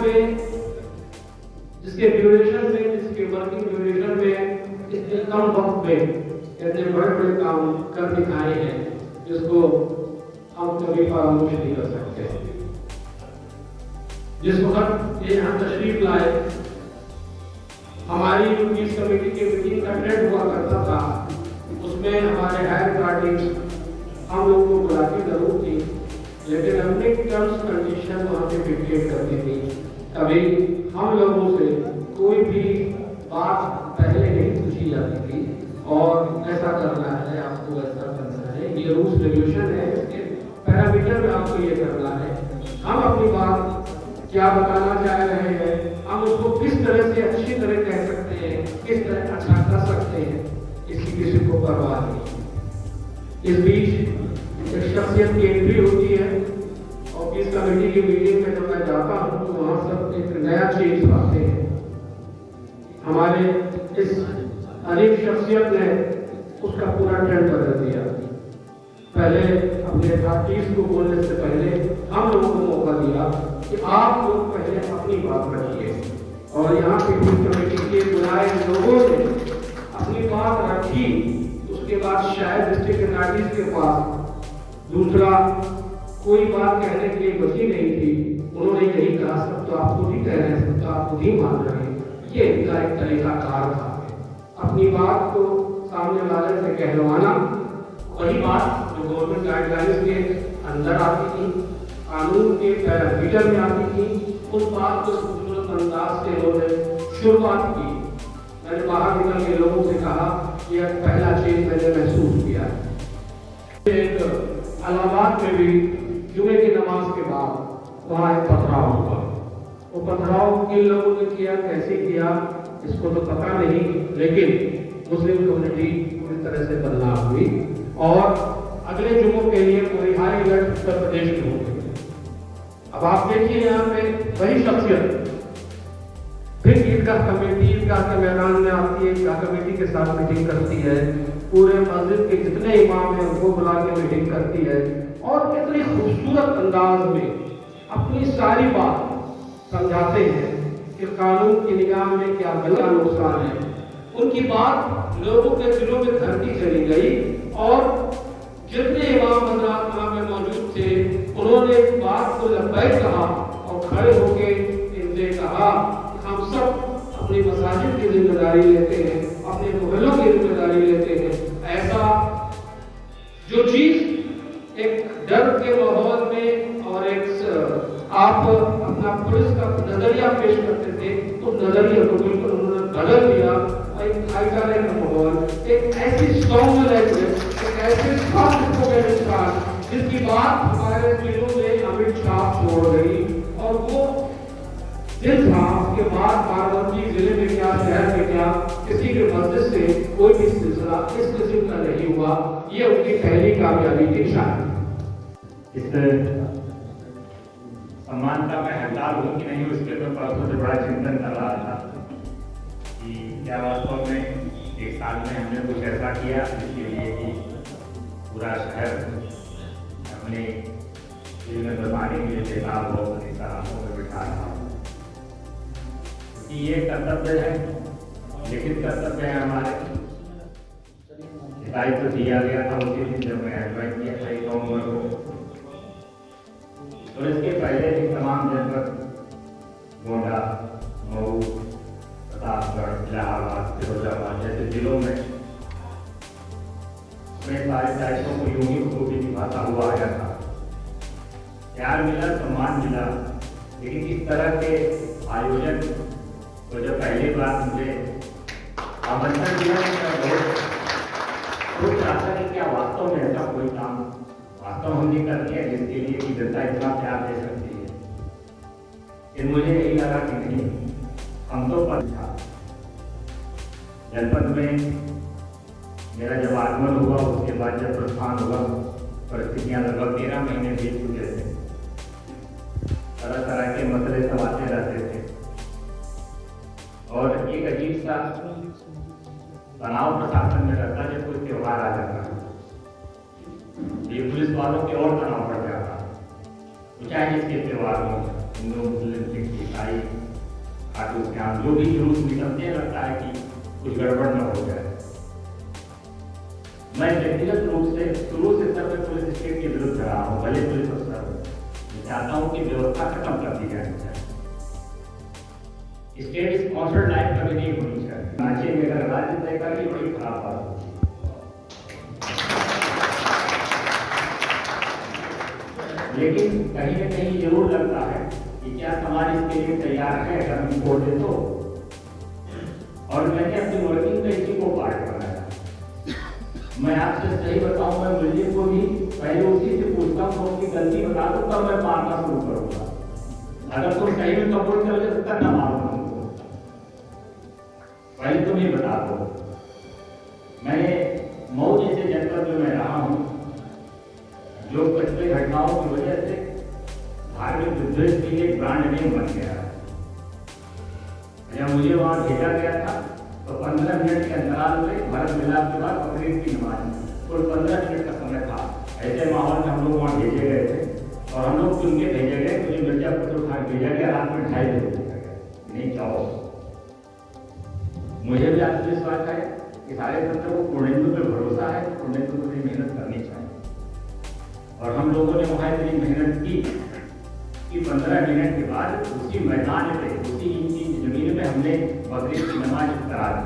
पे जिसके ड्यूरेशन में, जिसके वर्किंग ड्यूरेशन में इतने कम वक्त में इतने बड़े काम कर दिखाए हैं जिसको हम कभी फरामोश नहीं कर सकते। जिस वक्त ये यहाँ तशरीफ लाए, हमारी जो पीस कमेटी की मीटिंग अटेंड हुआ करता था, उसमें हमारे हायर अथॉरिटीज हम लोगों को बुलाती जरूर थी, लेकिन अपने टर्म्स कंडीशन वहाँ पे डिक्टेट करती थी। कभी हम लोगों से कोई भी बात पहले नहीं पूछी जाती थी और ऐसा करना है, आपको ऐसा करना है, ये रूल्स रेगुलेशन है, इसके पैरामीटर में आपको ये करना है। हम अपनी बात क्या बताना चाह रहे हैं, हम उसको किस तरह से अच्छी तरह कह सकते हैं, किस तरह अच्छा कर सकते हैं, इसकी किसी को परवाह नहीं। इस बीच एक शख्सियत की एंट्री होती है और इस कमेटी की मीटिंग में जब मैं जाता हूँ तो वहाँ सब एक नया चीज पाते हैं। हमारे इस अनेक शख्सियत ने उसका पूरा ट्रेंड बदल दिया। पहले अपने अथॉरिटीज को बोलने से पहले हम लोगों को मौका दिया कि आप लोग पहले अपनी बात रखिए, और यहाँ के कमेटी के बुलाए लोगों ने अपनी बात रखी। उसके बाद शायद डिस्ट्रिक्ट अथॉरिटीज के पास दूसरा कोई बात कहने के लिए बची नहीं थी। उन्होंने यही कहा, सब तो आप खुद ही कह रहे हैं, सब तो आप खुद ही मान रहे हैं। ये इनका एक तरीका कार था, अपनी बात को सामने वाले से कहलवाना। वही बात जो गवर्नमेंट गाइडलाइंस के अंदर आती थी, कानून के पैरामीटर में आती थी, उस बात को खूबसूरत अंदाज से उन्होंने शुरुआत की। मैंने बाहर निकल के लोगों से कहा, यह पहला चीज मैंने महसूस किया। एक इलाहाबाद में भी जुमे की नमाज के बाद वहाँ एक पथराव हुआ। वो पथराव किन लोगों ने किया, कैसे किया, इसको तो पता नहीं, लेकिन मुस्लिम कम्युनिटी पूरी तरह से बदलाव हुई और अगले जुमों के लिए पूरी हाई अलर्ट उत्तर प्रदेश में हो गई। अब आप देखिए यहाँ पे वही शख्सियत फिर ईदगाह कमेटी, ईदगाह के मैदान में आती है, ईदगाह कमेटी के साथ मीटिंग करती है, पूरे मस्जिद के जितने इमाम हैं उनको बुला के मीटिंग करती है और कितनी खूबसूरत अंदाज में अपनी सारी बात समझाते हैं कि कानून की निगाह में क्या गलत नुकसान है। उनकी बात लोगों के दिलों में धरती चली गई और जितने इमाम हज़रात वहाँ में मौजूद थे, उन्होंने इस बात को लब्बैक कहा और खड़े होके इनसे कहा, हम सब अपनी मसाजिद की जिम्मेदारी लेते हैं, अपने मोहल्लों की जिम्मेदारी लेते हैं। ऐसा जो चीज एक डर के माहौल में और एक आप अपना पुलिस का नजरिया पेश करते थे, तो नजरिया को बिल्कुल उन्होंने बदल दिया। एक भाईचारे का माहौल, एक ऐसी स्ट्रॉन्ग लैंग्वेज, एक ऐसे सॉफ्ट स्पोकन इंसान जिसकी बात हमारे दिलों में अमिट छाप छोड़ गई। और वो दिन था, उसके बाद बाराबंकी जिले में क्या, शहर में क्या, किसी के मस्जिद से कोई भी सिलसिला इस किस्म का नहीं हुआ। ये उनकी पहली कामयाबी की निशानी। इस सम्मान का मैं हकदार हूँ कि नहीं, उसके तो परसों से बड़ा चिंतन कर रहा था कि क्या वास्तव में एक साल में हमने कुछ ऐसा किया जिसके लिए कि पूरा शहर अपने दिल में बसाने के लिए बेताब हो, अपनी सराहों में बिठा रहा हो। ये कर्तव्य है, लिखित कर्तव्य है हमारे। दायित्व तो दिया गया था उसी दिन जब मैं ज्वाइन किया था 1 नवंबर को। और इसके पहले भी तमाम जनपद, गोंडा, मऊ, प्रतापगढ़, इलाहाबाद, फिरोजाबाद जैसे जिलों में सारे दायित्वों को यूं ही खूबी निभाता हुआ आया था। प्यार मिला, सम्मान मिला, लेकिन इस तरह के आयोजन तो जब पहली बार मुझे आमंत्रण दिया तो बहुत सोच रहा था कि क्या वास्तव में ऐसा कोई काम वास्तव हमने कर दिया जिसके लिए कि जनता इतना प्यार दे सकती है। फिर मुझे यही लगा कि नहीं, हम तो पर था। जनपद में मेरा जब आगमन हुआ, उसके बाद जब प्रस्थान हुआ, परिस्थितियां लगभग 13 महीने बीत चुके थे। तरह तरह के मसले सब आते रहते थे और एक अजीब सा तनाव प्रशासन में रहता जब कोई त्योहार आ जाता है। ये पुलिस वालों के और तनाव बढ़ जाता, चाहे जिसके त्योहार हो, हिंदू, मुस्लिम, सिख, ईसाई खाटू श्याम जो भी जुलूस निकलते हैं, लगता है कि कुछ गड़बड़ न हो जाए। मैं व्यक्तिगत रूप से शुरू से सर में पुलिस स्टेट के विरुद्ध रहा हूँ, भले पुलिस अफसर हूँ। मैं चाहता हूँ कि व्यवस्था खत्म कर दी जानी चाहिए। स्टेट स्पॉन्सर्ड लाइफ कभी नहीं होनी चाहिए। राज्य में अगर राज्य तय कर बड़ी खराब बात होती है। लेकिन कहीं न कहीं जरूर लगता है कि क्या समाज इसके लिए तैयार है अगर हम छोड़ दे तो। और मैंने अपनी वर्किंग में इसी को पार्ट बनाया। मैं आपसे सही बताऊं, मैं मुझे को भी पहले उसी से पूछता हूँ तो उसकी गलती बता दो, तब मैं मारना शुरू करूंगा। अगर तुम सही में कपूर चल गए तब ना मारूंगा तुमको, पहले तुम ये बता दो। मैंने मऊ जैसे जनपद में मैं रहा हूँ, जो पिछले घटनाओं की वजह से धार्मिक विद्वेष के लिए ब्रांड नेम बन गया है। जब मुझे वहाँ भेजा गया था तो 15 मिनट के अंतराल में भारत मिलाप के बाद बकरीद की नमाज, कुल 15 मिनट का समय था। ऐसे माहौल में हम लोग वहाँ भेजे गए थे और हम लोग चुन के भेजे गए। मुझे मिर्जापुर से उठा भेजा गया, रात में 2:30 बजे भेजा गया, नहीं जाओ। मुझे भी आत्मविश्वास है कि सारे तंत्र को पूर्णेंदु पे भरोसा है, पूर्णेंदु को मेहनत करनी चाहिए। और हम लोगों ने वहाँ इतनी मेहनत की कि 15 मिनट के बाद उसी मैदान पे, उसी इंची जमीन पे हमने बकरीद की नमाज करा दी।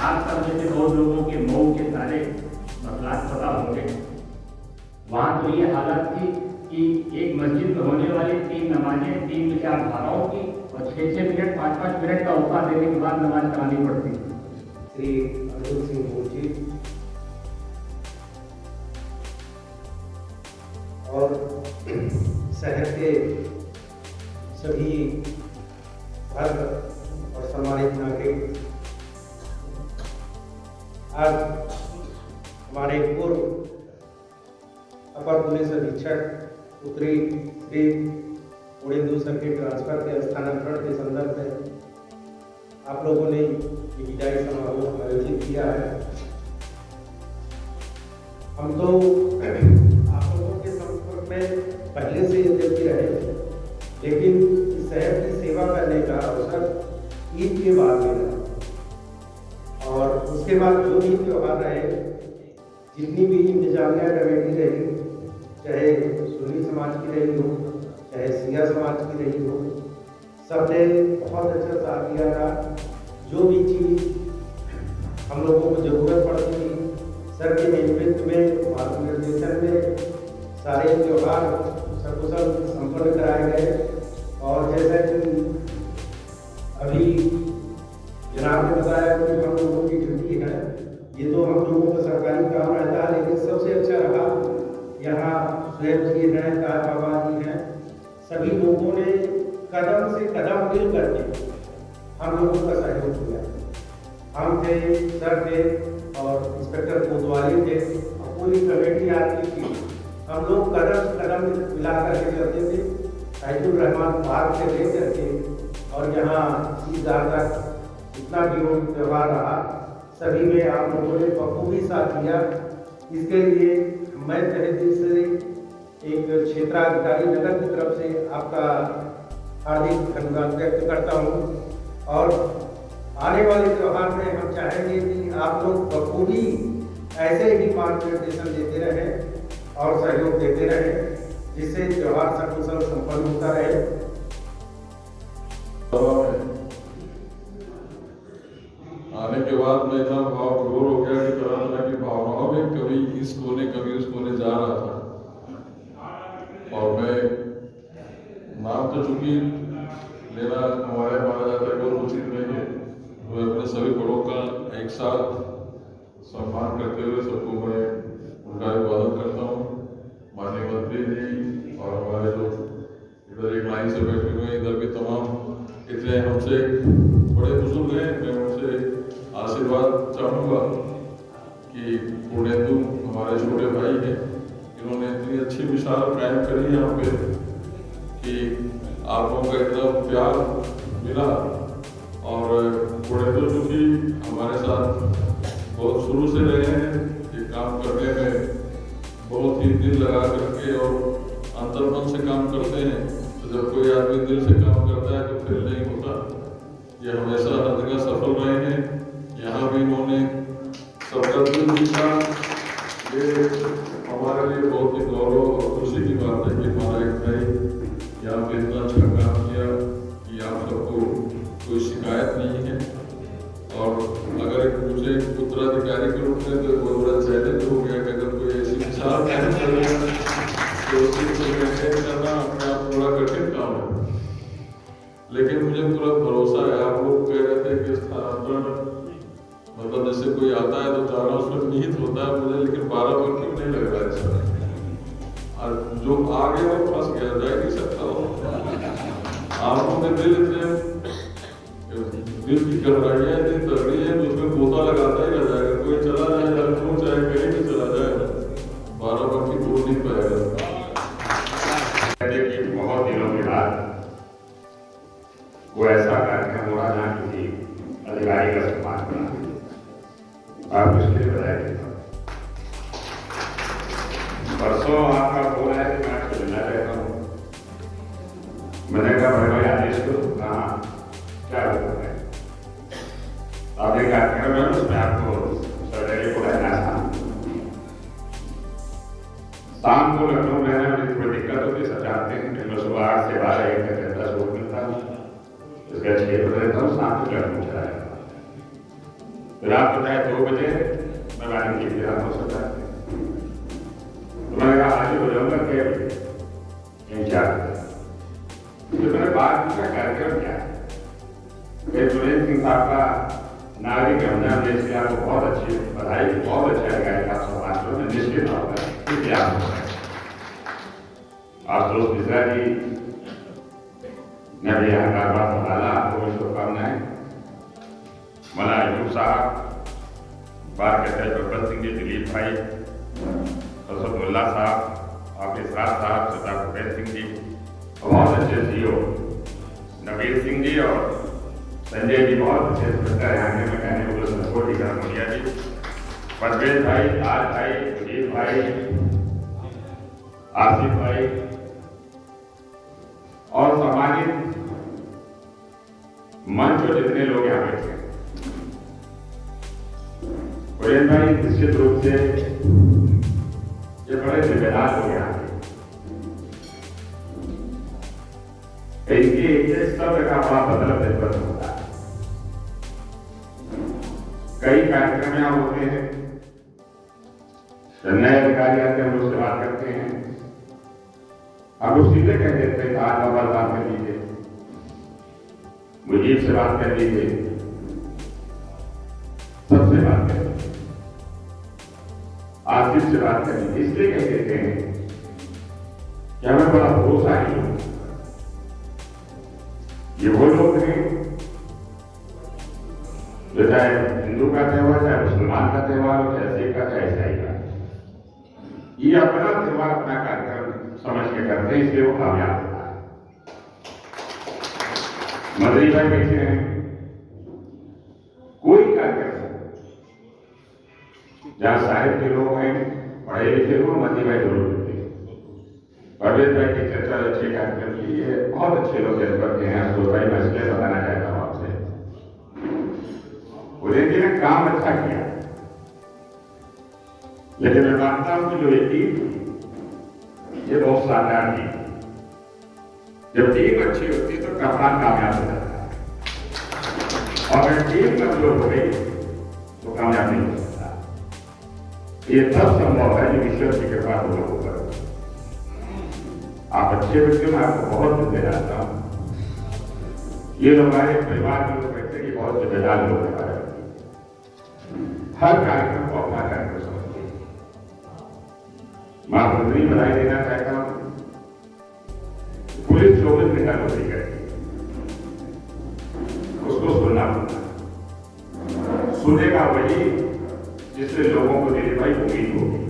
आप सब में से बहुत लोगों के मऊ के सारे मसलात पता होंगे। वहाँ तो ये हालत थी कि एक मस्जिद में होने वाली 3 नमाजें 3-4 धाराओं की और 6-6 मिनट 5-5 मिनट का अवकाश देने के बाद नमाज करानी पड़ती थी। श्री अर्जुन सिंह मोची और शहर के सभी धर्म और सम्मानित नागरिक, आज हमारे पूर्व अपर पुलिस अधीक्षक उत्तरी श्री पूर्णेंदु सर के ट्रांसफर के स्थानांतरण के संदर्भ में आप लोगों ने ये विदाई समारोह आयोजित किया है। हम तो आप लोगों के संपर्क में पहले से देते रहे, लेकिन इस शहर की सेवा करने का अवसर ईद के बाद मिला और उसके बाद जो भी त्यौहार रहे, जितनी भी इंतजामिया कमेटी रही, चाहे सुन्नी समाज की रही हो, चाहे सिया समाज की रही हो, सबने बहुत अच्छा साथ दिया था। जो भी चीज़ हम लोगों को जरूरत पड़ती थी, सर के नेतृत्व में, मार्गदर्शन में सारे त्यौहार सकुशल संपन्न कराए गए। और जैसा कि अभी जनाब ने बताया कि हम लोगों की ड्यूटी है, ये तो हम लोगों का सरकारी काम रहता है, लेकिन सबसे अच्छा रहा यहाँ स्वयं जी हैं, तार बाबा जी हैं, सभी लोगों ने कदम से कदम मिल करके हम लोगों का सहयोग किया। हम थे, सर थे और इंस्पेक्टर कोतवाली थे और पूरी कमेटी आपकी थी। हम लोग कदम से कदम मिला करके चलते थे, फैजुल रहमान पार्क से ले करके और यहाँ ईदगाह तक जितना भी व्यवहार रहा, सभी में आप लोगों ने बखूबी साथ दिया। इसके लिए मैं तहे दिल से एक क्षेत्राधिकारी नगर की तरफ से आपका हार्दिक धन्यवाद व्यक्त करता हूँ। और आने वाले त्यौहार में हम चाहेंगे कि आप लोग बखूबी ऐसे ही मार्गदर्शन देते रहें और सहयोग देते रहें, जिससे त्यौहार सकुशल संपन्न होता रहे। आने के बाद मैं इतना भाव विभोर हो गया कि तरह तरह की भावनाओं में कभी इस कोने कभी उस कोने जा रहा था। और मैं नाम तो चूंकि लेना हमारा जाता है बहुत उचित नहीं है, मैं अपने सभी बड़ों का एक साथ सम्मान करते हुए सबको मैं उनका अभिवादन करता हूँ। माननीय मंत्री जी और हमारे जो इधर एक लाइन से बैठे हुए हैं, इधर भी तमाम इतने हमसे बड़े बुजुर्ग हैं, मैं उनसे आशीर्वाद चाहूँगा कि पूर्णेंदु हमारे छोटे भाई हैं, इन्होंने इतनी अच्छी मिसाल कायम करी यहाँ पे कि आप लोगों का इतना प्यार मिला। और पूर्णेंदु जो कि हमारे साथ बहुत शुरू से रहे हैं, ये काम करने में बहुत ही दिल लगा करके और अंतर्मन से काम करते हैं, तो जब कोई आदमी दिल से काम करता है तो फेल नहीं होता। ये हमेशा हर जगह सफल रहे हैं। यहाँ भी इन्होंने सबका दिल जीता। ये हमारे लिए बहुत ही गौरव और खुशी की बात है कि हमारा एक भाई यहाँ पे इतना अच्छा काम किया कि आप सबको कोई शिकायत नहीं है। और अगर एक मुझे उत्तराधिकारी के रूप में तो बहुत बड़ा चैलेंज हो गया कि अगर कोई ऐसी मिसाल कायम करेगा तो उसी को मेंटेन करना अपने आप थोड़ा कठिन काम है। लेकिन मुझे पूरा भरोसा है। आप लोग कह रहे थे कि स्थानांतरण मतलब जैसे कोई आता है तो जाना उसमें निहित होता है मुझे, लेकिन 12 वर्ष क्यों नहीं लग रहा है सर। और जो आगे वो फंस गया, जा नहीं सकता हो। आंखों में दिल की गहराइयाँ इतनी तगड़ी है तो उसमें गोता लगाता ही रह जाएगा। कोई चला जाए लखनऊ चाहे कहीं भी चला जाए, 12 वर्ष की दूर नहीं पाएगा। बहुत दिनों के बाद वो ऐसा कार्यक्रम हुआ जहाँ किसी अधिकारी का सम्मान करना, आप इसलिए बताइए। परसों आपका फोन है कि मैं आपसे मिलना चाहता हूँ। मैंने कहा भाई आदेश को कहा क्या होता है, आप एक कार्यक्रम है उसमें आपको सर्जरी को रहना था। शाम को लखनऊ रहने में थोड़ी दिक्कत होती है, जानते हैं कि मैं सुबह 8 से 12 1 घंटे 10 रोज मिलता हूँ, इसका 6 बजे रहता हूँ, शाम को लखनऊ चला जाता हूँ। फिर आप बताए 2 बजे मैं वाणी की फिर हो सकता है। तो मैंने कहा आज हो जाऊंगा क्या बजे 4 बजे। तो मैंने बात पूछा कार्यक्रम क्या है। सुरेंद्र सिंह साहब का नागरिक रमजान देश के आपको बहुत अच्छी बधाई, बहुत अच्छा गायक आप समाज में निश्चित तौर पर इतिहास हो है। आशुतोष मिश्रा जी ने भी यहाँ कारभार संभाला, आपको भी शुभकामनाएं। मौलाना अयूब साहब, बात करते हैं भगवत सिंह जी, दिलीप भाई, हसमुल्ला साहब, हाफिज साहब, सरदार भूपेंद्र सिंह जी, बहुत अच्छे सीओ नवीर सिंह जी और संजय जी, बहुत अच्छे स्पीकर यहाँ के मैं कहने को सपोर्ट मुनिया जी, परवेज भाई, आज भाई, मुजीब भाई, आसिफ भाई और सामाजिक मंच और जितने लोग यहाँ बैठे हैं। वरेन भाई निश्चित रूप से ये बड़े जिम्मेदार लोग यहाँ के, इनकी सब का बड़ा बदल निर्भर होता है। कई कार्यक्रम यहाँ होते हैं, नए अधिकारी आते हैं, हम लोग से बात करते हैं, हम लोग सीधे कह देते हैं आज बाबा बात कर लीजिए, मुजीब से बात कर लीजिए, सबसे बात कर लीजिए, आसिफ से बात कर लीजिए। इसलिए कह देते हैं कि हमें बड़ा भरोसा है। ये वो लोग हैं जो चाहे हिंदू का त्योहार, चाहे मुसलमान का त्योहार हो, चाहे सिख का, चाहे ईसाई का, ये अपना त्योहार, अपना कार्यक्रम समझ के करते हैं, इसलिए वो कामयाब होता है। मदरी भाई कैसे हैं, कोई कार्यक्रम जहां साहिब के लोग हैं, पढ़े लिखे लोग, मदरी भाई जरूर होते हैं। परवेज भाई की चर्चा अच्छे कार्यक्रम की है, बहुत अच्छे लोग जनपद के हैं। तो भाई मैं इसलिए बताना चाहता हूँ आपसे, उदय जी ने काम अच्छा किया, लेकिन मैं मानता हूं कि जो ये टीम, ये बहुत शानदार टीम। जब टीम अच्छी होती है तो कप्तान कामयाब हो जाता है, और अगर टीम कमजोर हो गई तो कामयाब नहीं हो सकता। ये तब संभव है जब ईश्वर की कृपा हो लोगों पर। आप अच्छे बच्चे, मैं आपको बहुत जिम्मेदार जानता हूं। ये लोग हमारे परिवार के लोग कहते हैं कि बहुत जिम्मेदार लोग हमारे, हर कार्यक्रम को अपना कार्यक्रम समझते हैं। मैं आपको नहीं बधाई देना चाहता हूं। पुलिस 24 घंटा नौकरी करती है, उसको सुनना पड़ता है। सुनेगा वही जिससे लोगों को दिली भाई उम्मीद होगी।